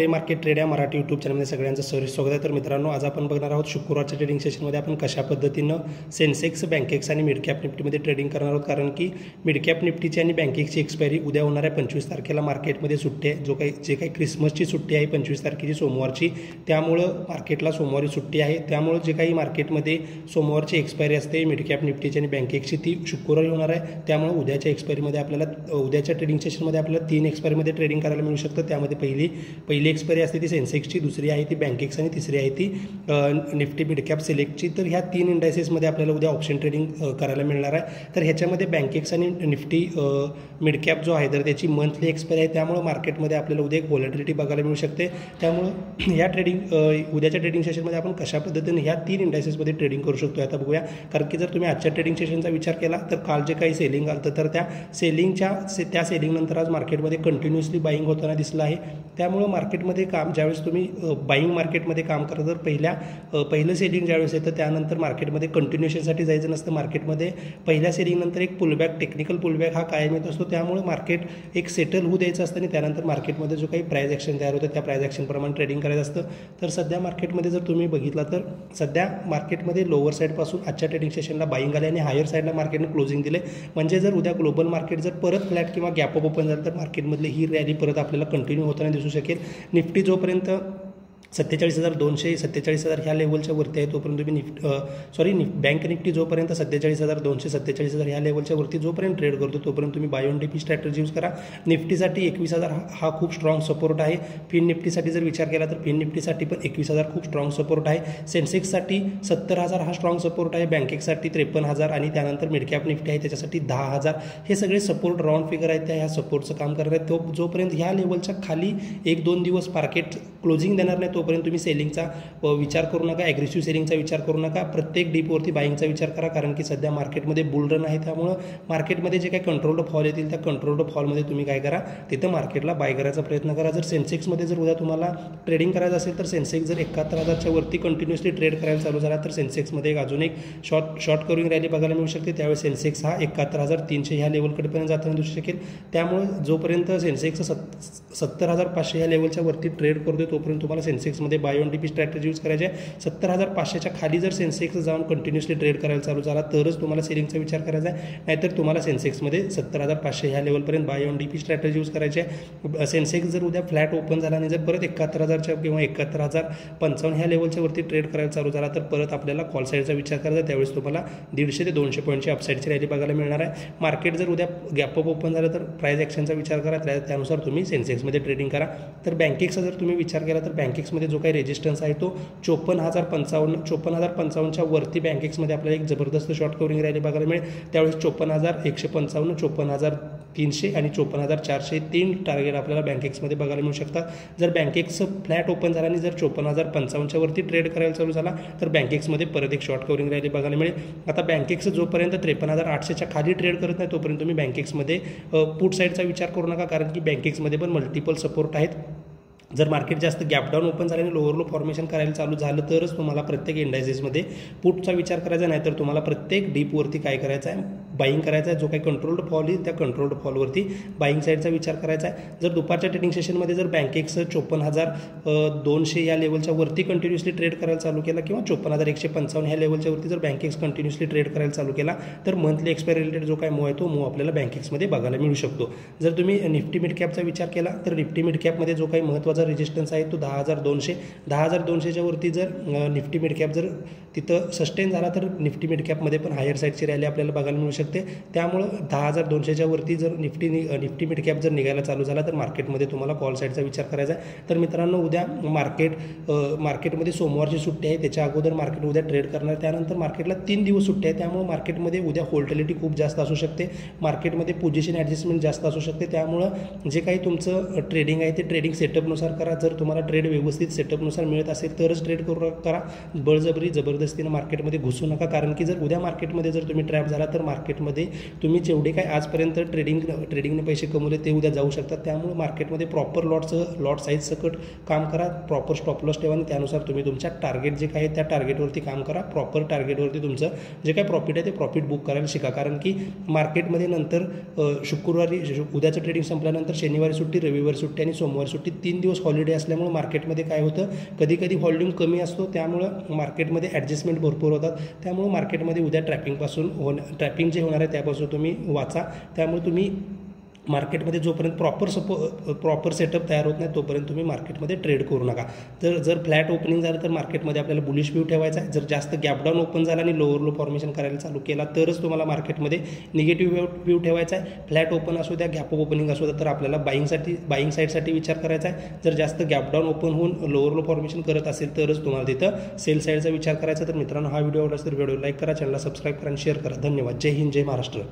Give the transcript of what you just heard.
Market trade या Marathi YouTube चॅनलमध्ये सगळ्यांचं स्वागत आहे। तर मित्रांनो, आज आपण बघणार आहोत शुक्रवारच्या ट्रेडिंग सेशनमध्ये आपण कशा पद्धतीनं सेन्सेक्स, बँकेक्स आणि मिड कॅप निफ्टीमध्ये ट्रेडिंग करणार आहोत। कारण की मिड कॅप निफ्टीची आणि बँकेक्सची एक्सपायरी उद्या होणार आहे 25 तारखेला मार्केटमध्ये सुट्टी आहे। जे काही क्रिसमसची सुट्टी आहे 25 तारखेची सोमवारची, त्यामुळं मार्केटला सोमवारी सुट्टी आहे। त्यामुळं जे काही मार्केटमध्ये सोमवारची एक्सपायरी असते मिड कॅप निफ्टीची आणि बँकेक्सची ती शुक्रवारी होणार आहे। त्यामुळे उद्याच्या एक्सपायरीमध्ये आपल्याला उद्याच्या ट्रेडिंग सेशनमध्ये आपल्याला 3 एक्सपायरीमध्ये ट्रेडिंग करायला मिळू शकतं। त्यामध्ये पहिली एक्सपायरी असते ती सेन्सेक्सची, दुसरी आहे ती बँकेक्स आणि तिसरी आहे ती निफ्टी मिड कॅप सिलेक्टची। तर ह्या 3 इंडायसेसमध्ये आपल्याला उद्या ऑप्शन ट्रेडिंग करायला मिळणार आहे। तर ह्याच्यामध्ये बँकेक्स आणि निफ्टी मिड कॅप जो आहे तर त्याची मंथली एक्सपायरी आहे, त्यामुळे मार्केटमध्ये आपल्याला उद्या एक व्हॉलेटिलिटी बघायला मिळू शकते। त्यामुळे ह्या उद्याच्या ट्रेडिंग सेशनमध्ये आपण कशा पद्धतीने ह्या 3 इंडायसेसमध्ये ट्रेडिंग करू शकतो आता बघूया। कारण की जर तुम्ही आजच्या ट्रेडिंग सेशनचा विचार केला तर काल जे काही सेलिंग आलं तर त्या सेलिंगनंतर आज मार्केटमध्ये कंटिन्युअसली बाईंग होताना दिसलं आहे। त्यामुळे मार्केटमध्ये ज्यावेळेस तुम्ही बाईंग मार्केटमध्ये काम करता तर पहिलं सेलिंग ज्यावेळेस येतं त्यानंतर मार्केटमध्ये कंटिन्युएशनसाठी जायचं नसतं। मार्केटमध्ये पहिल्या सेलिंगनंतर एक पुलबॅक, टेक्निकल पुलबॅक हा कायम येत असतो। त्यामुळे मार्केट एक सेटल होऊ द्यायचं असतं आणि त्यानंतर मार्केटमध्ये जो काही प्राइस ॲक्शन तयार होतं त्या प्राइस ॲक्शनप्रमाणे ट्रेडिंग करायचं असतं। तर सध्या मार्केटमध्ये जर तुम्ही बघितला तर सध्या मार्केटमध्ये लोअर साईडपासून आजच्या ट्रेडिंग सेशनला बाईंग आले आणि हायर साईडला मार्केटने क्लोजिंग दिले। म्हणजे जर उद्या ग्लोबल मार्केट जर परत फ्लॅट किंवा गॅप अप ओपन झालं तर मार्केटमधली ही रॅली परत आपल्याला कंटिन्यू होताना दिसू शकेल। निफ्टी जोपर्यंत 47,200 47,000 ह्या लेवलच्या वरती आहे तोपर्यंत तुम्ही बँक निफ्टी जोपर्यंत 47,200 47,000 ह्या लेवलच्या वरती जोपर्यंत ट्रेड करतो तोपर्यंत तुम्ही buy on DP strategy use करा। निफ्टीसाठी 21,000 हा खूप स्ट्रॉंग सपोर्ट आहे। फिन निफ्टीसाठी जर विचार केला तर फिन निफ्टीसाठी पण 21,000 खूप स्ट्रॉंग सपोर्ट आहे। सेन्सेक्ससाठी 70,000 हा स्ट्रॉंग सपोर्ट आहे, बँकेक्ससाठी 53,000 आणि त्यानंतर मिड कॅप निफ्टी आहे त्याच्यासाठी 10,000। हे सगळे सपोर्ट राऊंड फिगर आहेत, त्या ह्या सपोर्टचं काम करणार आहेत। तो जोपर्यंत ह्या लेवलच्या खाली 1-2 दिवस मार्केट क्लोजिंग देणार नाही तोपर्यंत तुम्ही सेलिंगचा विचार करू नका, ॲग्रेसिव्ह सेलिंगचा विचार करू नका। प्रत्येक डीपवरती बाईंगचा विचार करा, कारण की सध्या मार्केटमध्ये बुल रन आहे। त्यामुळं मार्केटमध्ये जे काही कंट्रोल्ड फॉल येतील त्या कंट्रोल्ड फॉलमध्ये तुम्ही काय करा, तिथं मार्केटला बाय करायचा प्रयत्न करा। जर सेन्सेक्समध्ये जर उद्या तुम्हाला ट्रेडिंग करायचं असेल तर सेन्सेक्स जर 71,000च्या वरती कंटिन्युअसली ट्रेड करायला चालू झाला तर सेन्सेक्समध्ये अजून एक शॉर्ट कव्हरिंग रॅली बघायला मिळू शकते। त्यावेळेस सेन्सेक्स हा 71,300 ह्या लेवलकडेपर्यंत जाताना दिसू शकेल। त्यामुळे जोपर्यंत सेन्सेक्स 70,500 ह्या लेवलच्या वरती ट्रेड करतोय तोपर्यंत तुम्हाला सेन्सेक्समध्ये buy on DP strategy use करायची आहे। 70,500च्या खाली जर सेन्सेक्स जाऊन कंटिन्युअसली ट्रेड करायला चालू झाला तरच तुम्हाला सेलिंगचा विचार करायचा आहे, नाहीतर तुम्हाला सेन्सेक्समध्ये 70,500 ह्या लेवलपर्यंत buy on DP strategy use करायची आहे। सेन्सेक्स जर उद्या फ्लॅट ओपन झाला आणि जर परत 71,000च्या किंवा 71,055 ह्या लेवलच्या वरती ट्रेड करायला चालू झाला तर परत आपल्याला कॉल साईडचा विचार करायचा। त्यावेळेस तुम्हाला 150 ते 200 पॉईंटची अपसाईडची रॅली बघायला मिळणार आहे। मार्केट जर उद्या गॅप अप ओपन झालं तर प्राइस ॲक्शनचा विचार करा, त्यानुसार तुम्ही सेन्सेक्समध्ये ट्रेडिंग करा। तर बँकेक्सचा जर तुम्ही विचार केला तर बँकेक्समध्ये जो काही रेजिस्टन्स आहे तो 54,055च्या वरती बँकेक्समध्ये आपल्याला एक जबरदस्त शॉर्ट कव्हरिंग रॅली बघायला मिळेल। त्यावेळेस 54,155, 54,300 आणि 54,400 3 टार्गेट आपल्याला बँकेक्समध्ये बघायला मिळू शकतात। जर बँकेक्स फ्लॅट ओपन झाला आणि जर 54,055च्या वरती ट्रेड करायला चालू झाला तर बँकेक्समध्ये परत एक शॉर्ट कव्हरिंग रॅली बघायला मिळेल। आता बँकेक्स जोपर्यंत 53,800च्या खाली ट्रेड करत नाही तोपर्यंत तुम्ही बँकेक्समध्ये पुट साईडचा विचार करू नका, कारण की बँकेक्समध्ये पण मल्टिपल सपोर्ट आहेत। जर मार्केट जास्त गॅपडाऊन ओपन झाले आणि लोअर लो फॉर्मेशन करायला चालू झालं तरच तुम्हाला प्रत्येक इंडायसेसमध्ये पुटचा विचार करायचा, नाही तर तुम्हाला प्रत्येक डीपवरती काय करायचं आहे, बाईंग करायचा आहे। जो काही कंट्रोल्ड फॉल येईल त्या कंट्रोल्ड फॉलवरती बाईंग साईडचा विचार करायचा आहे। जर दुपारच्या ट्रेडिंग सेशनमध्ये जर बँकेक्स 54,200 या लेवलच्या वरती कंटिन्युअसली ट्रेड करायला चालू केला किंवा 54,155 ह्या लेवलच्या वरती जर बँकेक्स कंटिन्युअसली ट्रेड करायला चालू केला तर मंथली एक्सपायरी रिलेटेड जो काय मूव आहे तो मूव आपल्याला बँकेक्समध्ये बघायला मिळू शकतो। जर तुम्ही निफ्टी मिड कॅपचा विचार केला तर निफ्टी मिड कॅपमध्ये जो काही महत्त्वाचा रेजिस्टन्स आहे तो 10,200च्या वरती जर निफ्टी मिड कॅप जर तिथं सस्टेन झाला तर निफ्टी मिड कॅपमध्ये पण हायर साईडची रॅली आपल्याला बघायला मिळू शकते। त्यामुळं 10,200च्या वरती जर निफ्टी मिड कॅप जर निघायला चालू झाला तर मार्केटमध्ये तुम्हाला कॉल साईडचा विचार करायचा आहे। तर मित्रांनो, उद्या मार्केटमध्ये सोमवारची सुट्टी आहे, त्याच्या अगोदर मार्केट उद्या ट्रेड करणार, त्यानंतर मार्केटला 3 दिवस सुट्टी आहे। त्यामुळे मार्केटमध्ये उद्या व्होल्टिलिटी खूप जास्त असू शकते, मार्केटमध्ये पोझिशन ॲडजस्टमेंट जास्त असू शकते। त्यामुळं जे काही तुमचं ट्रेडिंग आहे ते ट्रेडिंग सेटअपनुसार करा। जर तुम्हाला ट्रेड व्यवस्थित सेटअपनुसार मिळत असेल तरच ट्रेड करा, बळजबरीनं मार्केटमध्ये घुसू नका, कारण की जर उद्या मार्केटमध्ये जर तुम्ही ट्रॅप झाला तर मार्केट मार्केटमध्ये तुम्ही जेवढे काय आजपर्यंत ट्रेडिंगने पैसे कमवले ते उद्या जाऊ शकतात. त्यामुळे मार्केटमध्ये प्रॉपर लॉट साईज सकट काम करा, प्रॉपर स्टॉप लॉस ठेवा आणि त्यानुसार तुम्ही तुमच्या टार्गेट जे काय आहे त्या टार्गेटवरती काम करा. प्रॉपर टार्गेटवरती तुमचं जे काय प्रॉफिट आहे ते प्रॉफिट बुक करायला शिका. कारण की मार्केटमध्ये नंतर शुक्रवारी उद्याचं ट्रेडिंग संपल्यानंतर शनिवारी सुट्टी, रविवारी सुट्टी आणि सोमवारी सुट्टी 3 दिवस हॉलिडे असल्यामुळे मार्केटमध्ये काय होतं, कधी व्हॉल्यूम कमी असतो, त्यामुळं मार्केटमध्ये ॲडजस्टमेंट भरपूर होतात. त्यामुळे मार्केटमध्ये उद्या ट्रॅपिंग जे होणार आहे त्यापासून तुम्ही वाचा. त्यामुळे तुम्ही मार्केटमध्ये जोपर्यंत प्रॉपर सेटअप तयार होत नाही तोपर्यंत तुम्ही मार्केटमध्ये ट्रेड करू नका. जर फ्लॅट ओपनिंग झालं तर मार्केटमध्ये आपल्याला बुलिश व्ह्यू ठेवायचा आहे. जर जास्त गॅपडाऊन ओपन झाला आणि लोअर लो फॉर्मेशन करायला चालू केला तरच तुम्हाला मार्केटमध्ये निगेटिव्ह व्ह्यू ठेवायचा आहे. फ्लॅट ओपन असू द्या, गॅप ओपनिंग असू द्या, तर आपल्याला बाईंग साईडसाठी विचार करायचा आहे. जर जास्त गॅपडाऊन ओपन होऊन लोअर लो फॉर्मेशन करत असेल तरच तुम्हाला तिथं सेल साईडचा विचार करायचा. तर मित्रांनो, हा व्हिडिओ आवडला तर व्हिडिओ लाईक करा, चॅनलला सबस्क्राईब करा आणि शेअर करा. धन्यवाद. जय हिंद, जय महाराष्ट्र.